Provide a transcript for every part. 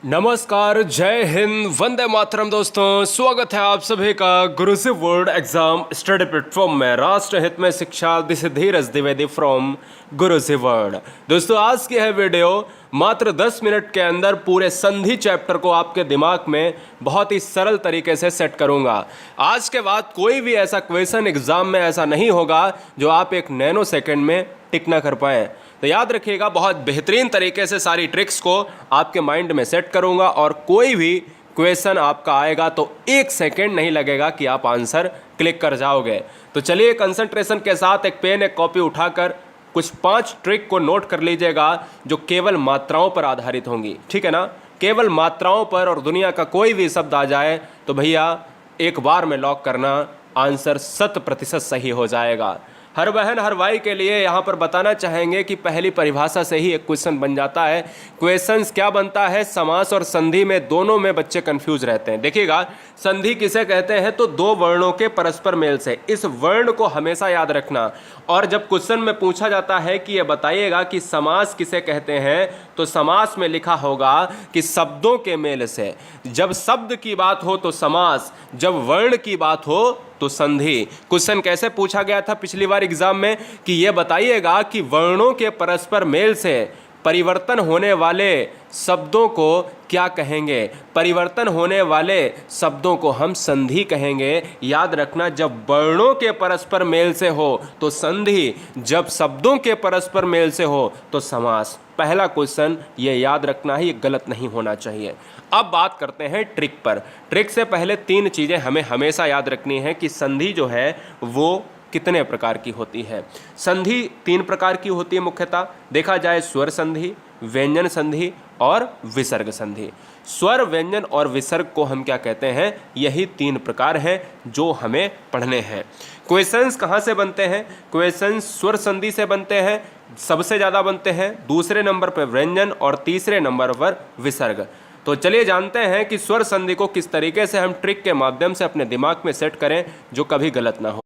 नमस्कार, जय हिंद, वंदे मातरम। दोस्तों, स्वागत है आप सभी का गुरुजी वर्ल्ड एग्जाम स्टडी प्लेटफॉर्म में। राष्ट्र हित में शिक्षा, this Dheeraj Dwivedi from Guruji world. दोस्तों, आज की है वीडियो मात्र 10 मिनट के अंदर पूरे संधि चैप्टर को आपके दिमाग में बहुत ही सरल तरीके से सेट करूंगा। आज के बाद कोई भी ऐसा क्वेश्चन एग्जाम में ऐसा नहीं होगा जो आप एक नैनो सेकेंड में टिक ना कर पाएं। तो याद रखिएगा, बहुत बेहतरीन तरीके से सारी ट्रिक्स को आपके माइंड में सेट करूंगा और कोई भी क्वेश्चन आपका आएगा तो 1 सेकेंड नहीं लगेगा कि आप आंसर क्लिक कर जाओगे। तो चलिए, कंसंट्रेशन के साथ एक पेन एक कॉपी उठाकर कुछ 5 ट्रिक को नोट कर लीजिएगा जो केवल मात्राओं पर आधारित होंगी। ठीक है ना? केवल मात्राओं पर, और दुनिया का कोई भी शब्द आ जाए तो भैया एक बार में लॉक करना, आंसर 100% सही हो जाएगा। हर बहन हर भाई के लिए यहाँ पर बताना चाहेंगे कि पहली परिभाषा से ही एक क्वेश्चन बन जाता है। क्वेश्चंस क्या बनता है? समास और संधि में, दोनों में बच्चे कंफ्यूज रहते हैं। देखिएगा, संधि किसे कहते हैं? तो 2 वर्णों के परस्पर मेल से। इस वर्ण को हमेशा याद रखना। और जब क्वेश्चन में पूछा जाता है कि ये बताइएगा कि समास किसे कहते हैं, तो समास में लिखा होगा कि शब्दों के मेल से। जब शब्द की बात हो तो समास, जब वर्ण की बात हो तो संधि। क्वेश्चन कैसे पूछा गया था पिछली बार एग्जाम में कि यह बताइएगा कि वर्णों के परस्पर मेल से परिवर्तन होने वाले शब्दों को क्या कहेंगे? परिवर्तन होने वाले शब्दों को हम संधि कहेंगे। याद रखना, जब वर्णों के परस्पर मेल से हो तो संधि, जब शब्दों के परस्पर मेल से हो तो समास। पहला क्वेश्चन ये याद रखना है, ये गलत नहीं होना चाहिए। अब बात करते हैं ट्रिक पर। ट्रिक से पहले 3 चीज़ें हमें हमेशा याद रखनी है कि संधि जो है वो कितने प्रकार की होती है। संधि 3 प्रकार की होती है मुख्यतः। देखा जाए स्वर संधि, व्यंजन संधि और विसर्ग संधि। स्वर, व्यंजन और विसर्ग को हम क्या कहते हैं? यही 3 प्रकार हैं जो हमें पढ़ने हैं। क्वेश्चंस कहाँ से बनते हैं? क्वेश्चंस स्वर संधि से बनते हैं, सबसे ज़्यादा बनते हैं। दूसरे नंबर पर व्यंजन और तीसरे नंबर पर विसर्ग। तो चलिए जानते हैं कि स्वर संधि को किस तरीके से हम ट्रिक के माध्यम से अपने दिमाग में सेट करें जो कभी गलत ना हो।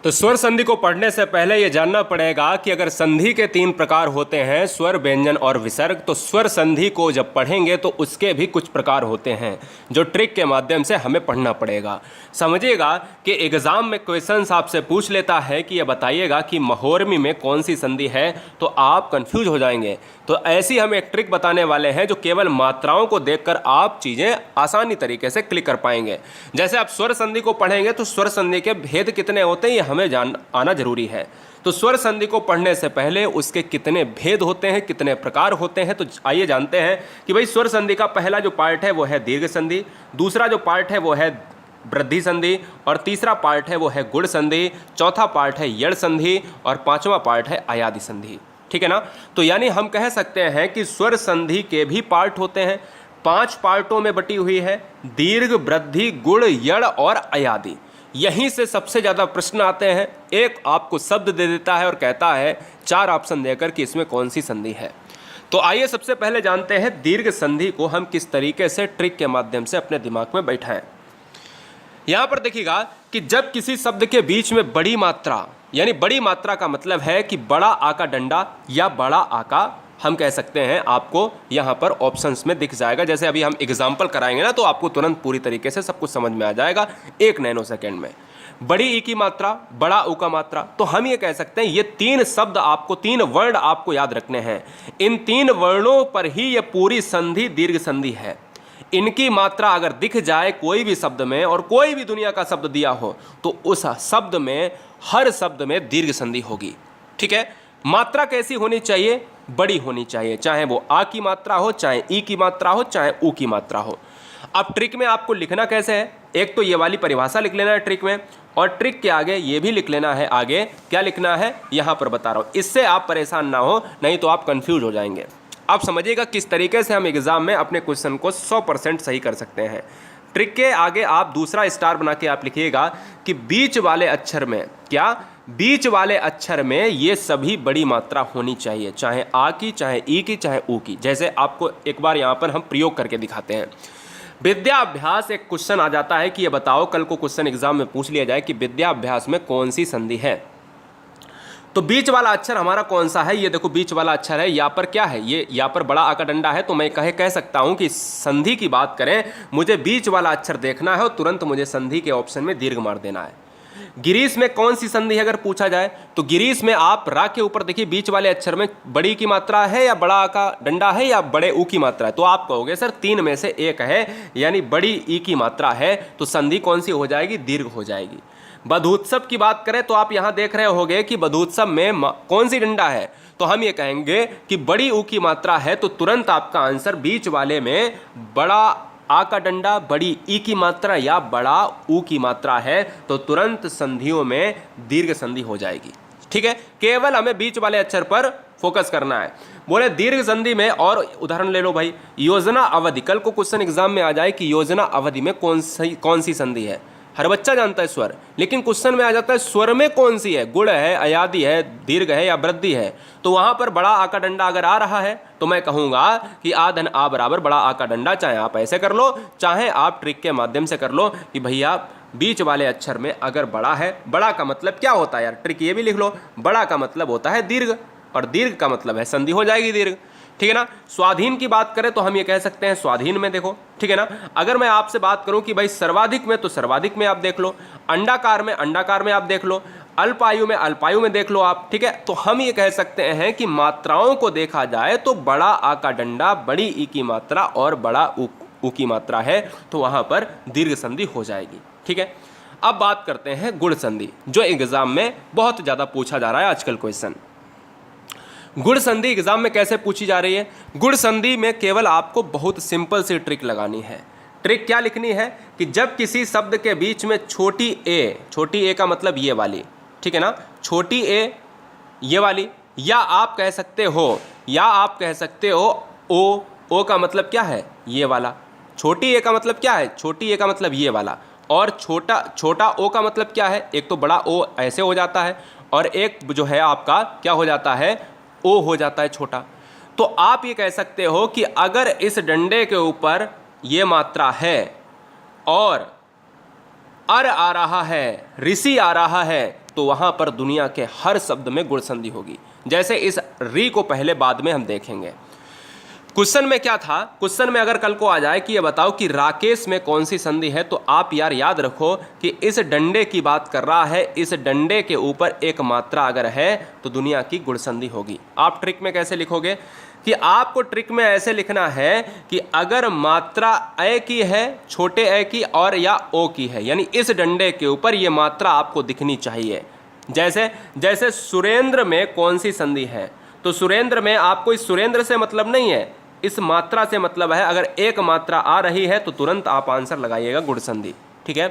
तो स्वर संधि को पढ़ने से पहले यह जानना पड़ेगा कि अगर संधि के 3 प्रकार होते हैं, स्वर, व्यंजन और विसर्ग, तो स्वर संधि को जब पढ़ेंगे तो उसके भी कुछ प्रकार होते हैं जो ट्रिक के माध्यम से हमें पढ़ना पड़ेगा। समझिएगा कि एग्जाम में क्वेश्चंस आपसे पूछ लेता है कि यह बताइएगा कि महोर्मी में कौन सी संधि है, तो आप कंफ्यूज हो जाएंगे। तो ऐसी हम एक ट्रिक बताने वाले हैं जो केवल मात्राओं को देखकर आप चीज़ें आसानी तरीके से क्लिक कर पाएंगे। जैसे आप स्वर संधि को पढ़ेंगे तो स्वर संधि के भेद कितने होते हैं ये हमें जान आना जरूरी है। तो स्वर संधि को पढ़ने से पहले उसके कितने भेद होते हैं, कितने प्रकार होते हैं, तो आइए जानते हैं कि भाई स्वर संधि का पहला जो पार्ट है वो है दीर्घ संधि, दूसरा जो पार्ट है वो है वृद्धि संधि, और तीसरा पार्ट है वो है गुण संधि, चौथा पार्ट है यड़ संधि, और 5वां पार्ट है अयादि संधि। ठीक है ना? तो यानी हम कह सकते हैं कि स्वर संधि के भी पार्ट होते हैं। 5 पार्टों में बटी हुई है, दीर्घ, वृद्धि, गुण, यड़ और अयादि। यहीं से सबसे ज़्यादा प्रश्न आते हैं। एक आपको शब्द दे देता है और कहता है 4 ऑप्शन देकर कि इसमें कौन सी संधि है। तो आइए सबसे पहले जानते हैं दीर्घ संधि को हम किस तरीके से ट्रिक के माध्यम से अपने दिमाग में बैठाएं। यहां पर देखिएगा कि जब किसी शब्द के बीच में बड़ी मात्रा, यानी बड़ी मात्रा का मतलब है कि बड़ा आ का डंडा या बड़ा आ का, हम कह सकते हैं, आपको यहां पर ऑप्शंस में दिख जाएगा। जैसे अभी हम एग्जांपल कराएंगे ना, तो आपको तुरंत पूरी तरीके से सब कुछ समझ में आ जाएगा 1 नैनो सेकेंड में। बड़ी ई की मात्रा, बड़ा ऊ का मात्रा, तो हम ये कह सकते हैं ये 3 शब्द आपको, 3 वर्ण आपको याद रखने हैं। इन 3 वर्णों पर ही ये पूरी संधि दीर्घ संधि है। इनकी मात्रा अगर दिख जाए कोई भी शब्द में, और कोई भी दुनिया का शब्द दिया हो, तो उस शब्द में, हर शब्द में दीर्घ संधि होगी। ठीक है? मात्रा कैसी होनी चाहिए? बड़ी होनी चाहिए, चाहे वो आ की मात्रा हो, चाहे ई की मात्रा हो, चाहे ऊ की मात्रा हो। अब ट्रिक में आपको लिखना कैसे है? एक तो ये वाली परिभाषा लिख लेना है ट्रिक में, और ट्रिक के आगे ये भी लिख लेना है। आगे क्या लिखना है यहां पर बता रहा हूं, इससे आप परेशान ना हो, नहीं तो आप कंफ्यूज हो जाएंगे। आप समझिएगा किस तरीके से हम एग्जाम में अपने क्वेश्चन को 100% सही कर सकते हैं। ट्रिक के आगे आप दूसरा स्टार बना के आप लिखिएगा कि बीच वाले अक्षर में, क्या बीच वाले अक्षर में ये सभी बड़ी मात्रा होनी चाहिए, चाहे आ की, चाहे ई की, चाहे ऊ की। जैसे आपको एक बार यहाँ पर हम प्रयोग करके दिखाते हैं। विद्याभ्यास एक क्वेश्चन आ जाता है कि ये बताओ, कल को क्वेश्चन एग्जाम में पूछ लिया जाए कि विद्याभ्यास में कौन सी संधि है। तो बीच वाला अक्षर हमारा कौन सा है, ये देखो बीच वाला अक्षर है, यहाँ पर क्या है, ये यहाँ पर बड़ा आ का डंडा है, तो मैं कह सकता हूँ कि संधि की बात करें, मुझे बीच वाला अक्षर देखना है और तुरंत मुझे संधि के ऑप्शन में दीर्घ मार देना है। गिरीश में कौन सी संधि है अगर पूछा जाए, तो गिरीश में आप रा के ऊपर देखिए बीच वाले अक्षर में बड़ी की मात्रा है या बड़ा आ का डंडा है या बड़े ऊ की मात्रा है, तो आप कहोगे सर तीन में से एक है, यानी बड़ी ई की मात्रा है, तो संधि कौन सी हो जाएगी, दीर्घ हो जाएगी। बधूत्सव की बात करें तो आप यहां देख रहे होंगे कि बधूत्सव में कौन सी डंडा है, तो हम ये कहेंगे कि बड़ी ऊ की मात्रा है, तो तुरंत आपका आंसर बीच वाले में बड़ा आ का डंडा, बड़ी ई की मात्रा या बड़ा ऊ की मात्रा है, तो तुरंत संधियों में दीर्घ संधि हो जाएगी। ठीक है, केवल हमें बीच वाले अक्षर पर फोकस करना है। बोले दीर्घ संधि में और उदाहरण ले लो भाई, योजना अवधि, कल को क्वेश्चन एग्जाम में आ जाए कि योजना अवधि में कौन सी संधि है, हर बच्चा जानता है स्वर, लेकिन क्वेश्चन में आ जाता है स्वर में कौन सी है, गुण है, अयादि है, दीर्घ है या वृद्धि है, तो वहां पर बड़ा आ का डंडा अगर आ रहा है तो मैं कहूंगा कि आ धन आ बराबर बड़ा आ का डंडा, चाहे आप ऐसे कर लो चाहे आप ट्रिक के माध्यम से कर लो कि भैया बीच वाले अक्षर में अगर बड़ा है, बड़ा का मतलब क्या होता है यार, ट्रिक ये भी लिख लो, बड़ा का मतलब होता है दीर्घ और दीर्घ का मतलब है संधि हो जाएगी दीर्घ। ठीक है ना। स्वाधीन की बात करें तो हम ये कह सकते हैं स्वाधीन में देखो, ठीक है ना। अगर मैं आपसे बात करूं कि भाई सर्वाधिक में, तो सर्वाधिक में आप देख लो, अंडाकार में आप देख लो, अल्पायु में देख लो आप, ठीक है। तो हम ये कह सकते हैं कि मात्राओं को देखा जाए तो बड़ा आ का डंडा, बड़ी ई की मात्रा और बड़ा ऊ की मात्रा है, तो वहां पर दीर्घ संधि हो जाएगी। ठीक है। अब बात करते हैं गुण संधि, जो एग्जाम में बहुत ज्यादा पूछा जा रहा है आजकल क्वेश्चन। गुण संधि एग्जाम में कैसे पूछी जा रही है? गुण संधि में केवल आपको बहुत सिंपल सी ट्रिक लगानी है। ट्रिक क्या लिखनी है कि जब किसी शब्द के बीच में छोटी ए का मतलब ये वाली, ठीक है ना, छोटी ए ये वाली, या आप कह सकते हो ओ का मतलब क्या है, ये वाला। छोटी ए का मतलब क्या है, छोटी ए का मतलब ये वाला, और छोटा ओ का मतलब क्या है, एक तो बड़ा ओ ऐसे हो जाता है और एक जो है आपका क्या हो जाता है, ओ हो जाता है छोटा। तो आप ये कह सकते हो कि अगर इस डंडे के ऊपर ये मात्रा है और अर आ रहा है, ऋषि आ रहा है, तो वहां पर दुनिया के हर शब्द में गुण संधि होगी। जैसे इस री को पहले बाद में हम देखेंगे। क्वेश्चन में क्या था, क्वेश्चन में अगर कल को आ जाए कि ये बताओ कि राकेश में कौन सी संधि है, तो आप यार याद रखो कि इस डंडे की बात कर रहा है, इस डंडे के ऊपर एक मात्रा अगर है तो दुनिया की गुण संधि होगी। आप ट्रिक में कैसे लिखोगे कि आपको ट्रिक में ऐसे लिखना है कि अगर मात्रा ए की है, छोटे ए की और या ओ की है, यानी इस डंडे के ऊपर ये मात्रा आपको दिखनी चाहिए। जैसे सुरेंद्र में कौन सी संधि है, तो सुरेंद्र में आपको इस सुरेंद्र से मतलब नहीं है, इस मात्रा से मतलब है। अगर एक मात्रा आ रही है तो तुरंत आप आंसर लगाइएगा गुण संधि। ठीक है।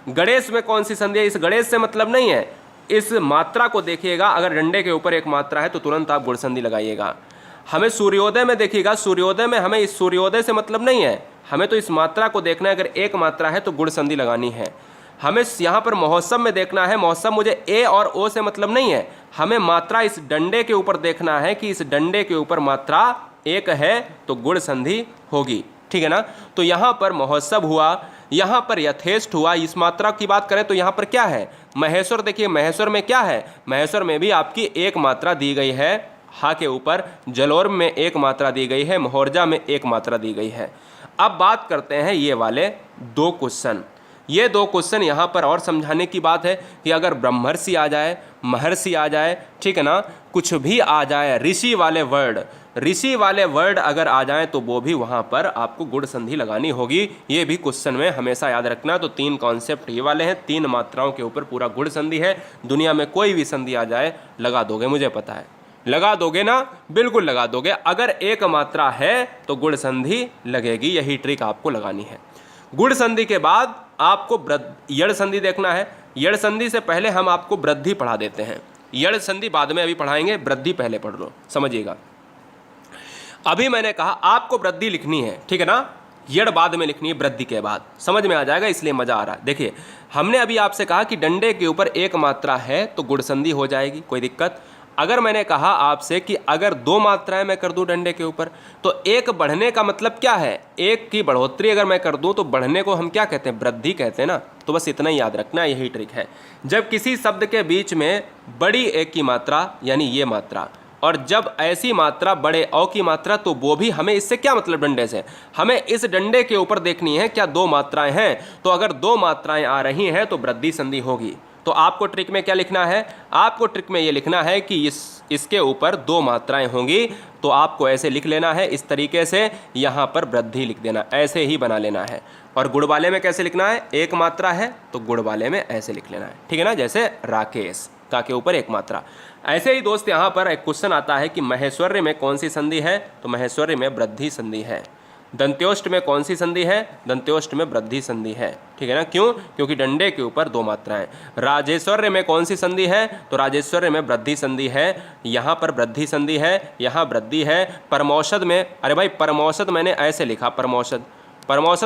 गणेश में कौन सी संधि है, इस गणेश से मतलब नहीं है, इस मात्रा को देखिएगा, अगर डंडे के ऊपर एक मात्रा है तो तुरंत आप गुण संधि लगाइएगा। हमें सूर्योदय में देखिएगा, सूर्योदय में हमें इस सूर्योदय से मतलब नहीं है, हमें तो इस मात्रा को देखना है, अगर एक मात्रा है तो गुण संधि लगानी है। हमें यहाँ पर महोत्सव में देखना है, महोत्सव मुझे ए और ओ से मतलब नहीं है, हमें मात्रा इस डंडे के ऊपर देखना है कि इस डंडे के ऊपर मात्रा एक है तो गुण संधि होगी। ठीक है ना। तो यहाँ पर महोत्सव हुआ, यहाँ पर यथेष्ट हुआ। इस मात्रा की बात करें तो यहाँ पर क्या है, महेश्वर। देखिए महेश्वर में क्या है, महेश्वर में भी आपकी एक मात्रा दी गई है हा के ऊपर, जलोर में एक मात्रा दी गई है, मोहर्जा में एक मात्रा दी गई है। अब बात करते हैं ये वाले दो क्वेश्चन। ये दो क्वेश्चन यहाँ पर और समझाने की बात है कि अगर ब्रह्मर्षि आ जाए, महर्षि आ जाए, ठीक है ना, कुछ भी आ जाए, ऋषि वाले वर्ड अगर आ जाए तो वो भी वहाँ पर आपको गुण संधि लगानी होगी। ये भी क्वेश्चन में हमेशा याद रखना। तो तीन कॉन्सेप्ट ये वाले हैं, तीन मात्राओं के ऊपर पूरा गुण संधि है। दुनिया में कोई भी संधि आ जाए लगा दोगे, मुझे पता है लगा दोगे ना, बिल्कुल लगा दोगे। अगर एक मात्रा है तो गुण संधि लगेगी, यही ट्रिक आपको लगानी है। गुण संधि के बाद आपको यड़ संधि देखना है। यड़ संधि से पहले हम आपको वृद्धि पढ़ा देते हैं, यड़ संधि बाद में अभी पढ़ाएंगे, वृद्धि पहले पढ़ लो, समझिएगा। अभी मैंने कहा आपको वृद्धि लिखनी है, ठीक है ना, यड़ बाद में लिखनी है, वृद्धि के बाद, समझ में आ जाएगा, इसलिए मजा आ रहा है। देखिए हमने अभी आपसे कहा कि डंडे के ऊपर एक मात्रा है तो गुण संधि हो जाएगी, कोई दिक्कत। अगर मैंने कहा आपसे कि अगर दो मात्राएं मैं कर दूं डंडे के ऊपर, तो एक बढ़ने का मतलब क्या है, एक की बढ़ोतरी अगर मैं कर दूं तो बढ़ने को हम क्या कहते हैं, वृद्धि कहते हैं ना। तो बस इतना ही याद रखना, यही ट्रिक है। जब किसी शब्द के बीच में बड़ी एक की मात्रा यानी ये मात्रा, और जब ऐसी मात्रा बड़े औ की मात्रा, तो वो भी हमें इससे क्या मतलब डंडे से, हमें इस डंडे के ऊपर देखनी है क्या दो मात्राएं हैं। तो अगर दो मात्राएं आ रही हैं तो वृद्धि संधि होगी। तो आपको ट्रिक में क्या लिखना है, आपको ट्रिक में ये लिखना है कि इसके ऊपर दो मात्राएं होंगी, तो आपको ऐसे लिख लेना है इस तरीके से, यहाँ पर वृद्धि लिख देना, ऐसे ही बना लेना है। और गुण वाले में कैसे लिखना है, एक मात्रा है तो गुण वाले में ऐसे लिख लेना है, ठीक है ना, जैसे राकेश का के ऊपर एक मात्रा। ऐसे ही दोस्त यहाँ पर एक क्वेश्चन आता है कि महेश्वर्य में कौन सी संधि है, तो महेश्वर्य में वृद्धि संधि है। दंत्योष्ट में कौन सी संधि है, दंत्योष्ट में वृद्धि संधि है, ठीक है ना, क्यों, क्योंकि डंडे के ऊपर दो मात्राएं। राजेश्वर्य में कौन सी संधि है, तो राजेश्वर्य में वृद्धि संधि है, यहाँ पर वृद्धि संधि है, यहाँ वृद्धि है। परमौषध में, अरे भाई परमौषध मैंने ऐसे लिखा, परमौषध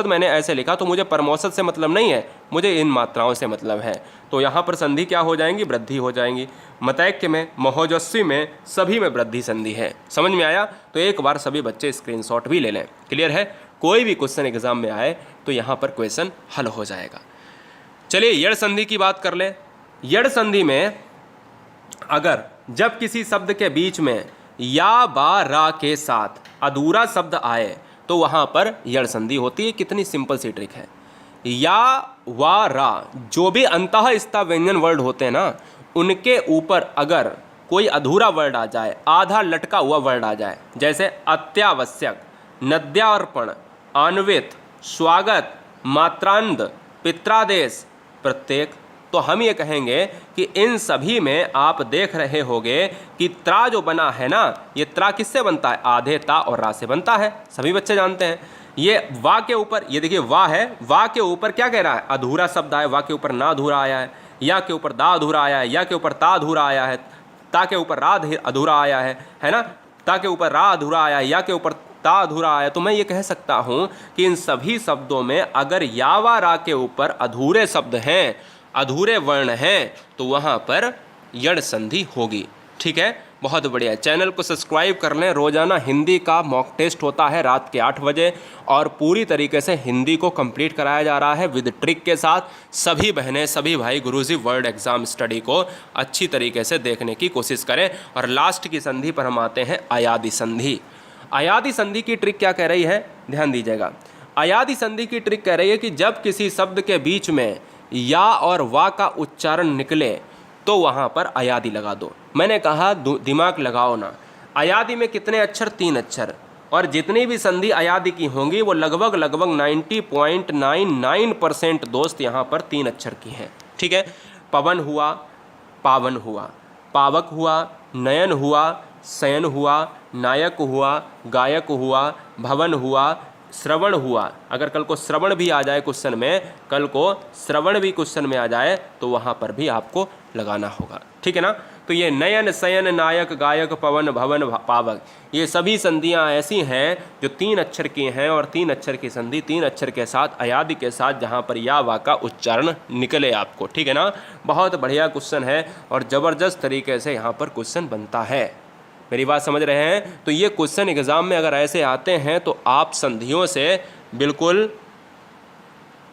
मैंने ऐसे लिखा, तो मुझे परमौषध से मतलब नहीं है, मुझे इन मात्राओं से मतलब है। तो यहाँ पर संधि क्या हो जाएंगी, वृद्धि हो जाएंगी। मतैक्य में, महोजस्वी में, सभी में वृद्धि संधि है। समझ में आया। तो एक बार सभी बच्चे स्क्रीनशॉट भी ले लें। क्लियर है, कोई भी क्वेश्चन एग्जाम में आए तो यहाँ पर क्वेश्चन हल हो जाएगा। चलिए यड़ संधि की बात कर ले। यड़ संधि में अगर जब किसी शब्द के बीच में या बा रा के साथ अधूरा शब्द आए तो वहां पर यड़ संधि होती है। कितनी सिंपल सी ट्रिक है। या वा रा जो भी अंतःस्था व्यंजन वर्ड होते हैं ना, उनके ऊपर अगर कोई अधूरा वर्ड आ जाए, आधा लटका हुआ वर्ड आ जाए, जैसे अत्यावश्यक, नद्यार्पण, अन्वित, स्वागत, मात्रांध, पित्रादेश, प्रत्येक, तो हम ये कहेंगे कि इन सभी में आप देख रहे होंगे कि त्रा जो बना है ना, ये त्रा किससे बनता है, आधे ता और रा से बनता है, सभी बच्चे जानते हैं। ये वा के ऊपर, ये देखिए वा है, वा के ऊपर क्या कह रहा है, अधूरा शब्द आया, वा के ऊपर ना अधूरा आया है, या के ऊपर दा अधूरा आया है, या के ऊपर ता अधूरा आया है, ता के ऊपर रा अधूरा आया है ना, ता के ऊपर रा अधूरा आया है, या के ऊपर ता अधूरा आया। तो मैं ये कह सकता हूँ कि इन सभी शब्दों में अगर या वा रा के ऊपर अधूरे शब्द हैं, अधूरे वर्ण हैं, तो वहाँ पर यड़ संधि होगी। ठीक है, बहुत बढ़िया। चैनल को सब्सक्राइब कर लें। रोजाना हिंदी का मॉक टेस्ट होता है रात के 8 बजे, और पूरी तरीके से हिंदी को कंप्लीट कराया जा रहा है विद ट्रिक के साथ। सभी बहनें, सभी भाई गुरुजी वर्ड एग्जाम स्टडी को अच्छी तरीके से देखने की कोशिश करें। और लास्ट की संधि पर हम आते हैं, अयादि संधि। अयादि संधि की ट्रिक क्या कह रही है, ध्यान दीजिएगा। अयादि संधि की ट्रिक कह रही है कि जब किसी शब्द के बीच में या और वा का उच्चारण निकले तो वहाँ पर अयादि लगा दो। मैंने कहा दिमाग लगाओ ना, अयादि में कितने अक्षर, 3 अक्षर, और जितनी भी संधि अयादि की होंगी वो लगभग 90.99% दोस्त यहाँ पर 3 अक्षर की हैं। ठीक है, पवन हुआ, पावन हुआ, पावक हुआ, नयन हुआ, शयन हुआ, नायक हुआ, गायक हुआ, भवन हुआ, श्रवण हुआ। अगर कल को श्रवण भी आ जाए क्वेश्चन में, कल को श्रवण भी क्वेश्चन में आ जाए तो वहाँ पर भी आपको लगाना होगा। ठीक है ना। तो ये नयन, शयन, नायक, गायक, पवन, भवन, पावक, ये सभी संधियाँ ऐसी हैं जो 3 अक्षर की हैं, और 3 अक्षर की संधि 3 अक्षर के साथ अयादि के साथ जहाँ पर या वा का उच्चारण निकले आपको। ठीक है ना, बहुत बढ़िया क्वेश्चन है और ज़बरदस्त तरीके से यहाँ पर क्वेश्चन बनता है। मेरी बात समझ रहे हैं। तो ये क्वेश्चन एग्जाम में अगर ऐसे आते हैं तो आप संधियों से बिल्कुल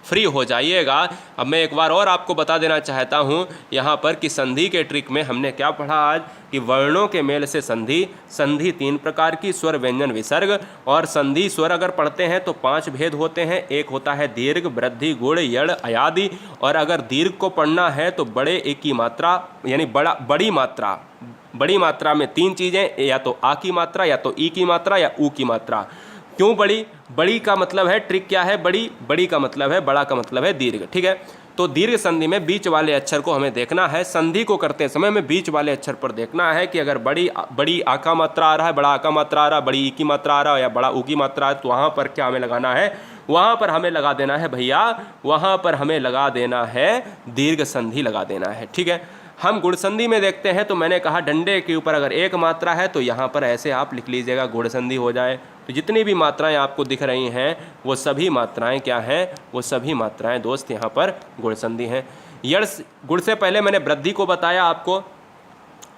फ्री हो जाइएगा। अब मैं एक बार और आपको बता देना चाहता हूँ यहाँ पर कि संधि के ट्रिक में हमने क्या पढ़ा आज, कि वर्णों के मेल से संधि। संधि 3 प्रकार की, स्वर, व्यंजन, विसर्ग। और संधि स्वर अगर पढ़ते हैं तो 5 भेद होते हैं। एक होता है दीर्घ, वृद्धि, गुण, यड़, अयादि। और अगर दीर्घ को पढ़ना है तो बड़े एक की मात्रा यानी बड़ी मात्रा, बड़ी मात्रा में 3 चीज़ें, या तो आ की मात्रा, या तो ई की मात्रा, या ऊ की मात्रा। क्यों बड़ी? बड़ी का मतलब है, ट्रिक क्या है, बड़ी, बड़ी का मतलब है, बड़ा का मतलब है दीर्घ। ठीक है, तो दीर्घ संधि में बीच वाले अक्षर को हमें देखना है। संधि को करते समय हमें बीच वाले अक्षर पर देखना है कि अगर बड़ी आ का मात्रा आ रहा है, बड़ा आ का मात्रा आ रहा है, बड़ी ई की मात्रा आ रहा है, या बड़ा ऊ की मात्रा है, तो वहाँ पर क्या हमें लगाना है, वहाँ पर हमें लगा देना है भैया, वहाँ पर हमें लगा देना है दीर्घ संधि लगा देना है। ठीक है, हम गुण संधि में देखते हैं तो मैंने कहा डंडे के ऊपर अगर एक मात्रा है तो यहाँ पर ऐसे आप लिख लीजिएगा, गुण संधि हो जाए। तो जितनी भी मात्राएं आपको दिख रही हैं वो सभी मात्राएं क्या हैं, वो सभी मात्राएं दोस्त यहाँ पर गुण संधि हैं। यड़ गुण से पहले मैंने वृद्धि को बताया आपको।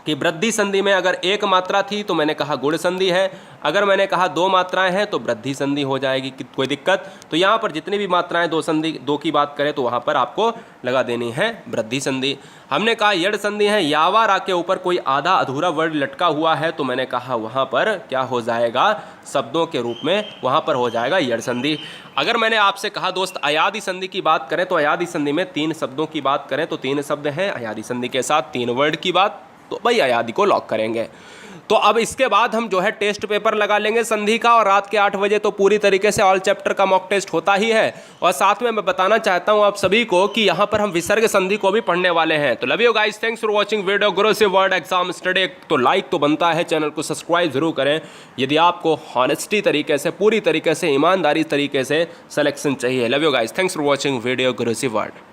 कि वृद्धि संधि में अगर एक मात्रा थी तो मैंने कहा गुण संधि है, अगर मैंने कहा दो मात्राएं हैं तो वृद्धि संधि हो जाएगी, कि कोई दिक्कत। तो यहाँ पर जितनी भी मात्राएं दो की बात करें तो वहाँ पर आपको लगा देनी है वृद्धि संधि। हमने कहा यड़ संधि है, यावा रा के ऊपर कोई आधा अधूरा वर्ड लटका हुआ है तो मैंने कहा वहाँ पर क्या हो जाएगा, शब्दों के रूप में वहाँ पर हो जाएगा यड़ संधि। अगर मैंने आपसे कहा दोस्त अयादि संधि की बात करें तो अयादि संधि में 3 शब्दों की बात करें तो 3 शब्द हैं, अयादि संधि के साथ 3 वर्ड की बात, तो भाई अयादि को लॉक करेंगे। तो अब इसके बाद हम जो है टेस्ट पेपर लगा लेंगे संधि का, और रात के 8 बजे तो पूरी तरीके से ऑल चैप्टर का मॉक टेस्ट होता ही है। और साथ में मैं बताना चाहता हूं आप सभी को कि यहां पर हम विसर्ग संधि को भी पढ़ने वाले हैं। तो love you guys, thanks for watching video गुरु से वर्ड एग्जाम स्टडी। तो लाइक तो बनता है, चैनल को सब्सक्राइब जरूर करें यदि आपको हॉनेस्टी तरीके से, पूरी तरीके से, ईमानदारी तरीके से सिलेक्शन चाहिए। Love you guys, thanks for watching video गुरु से वर्ड।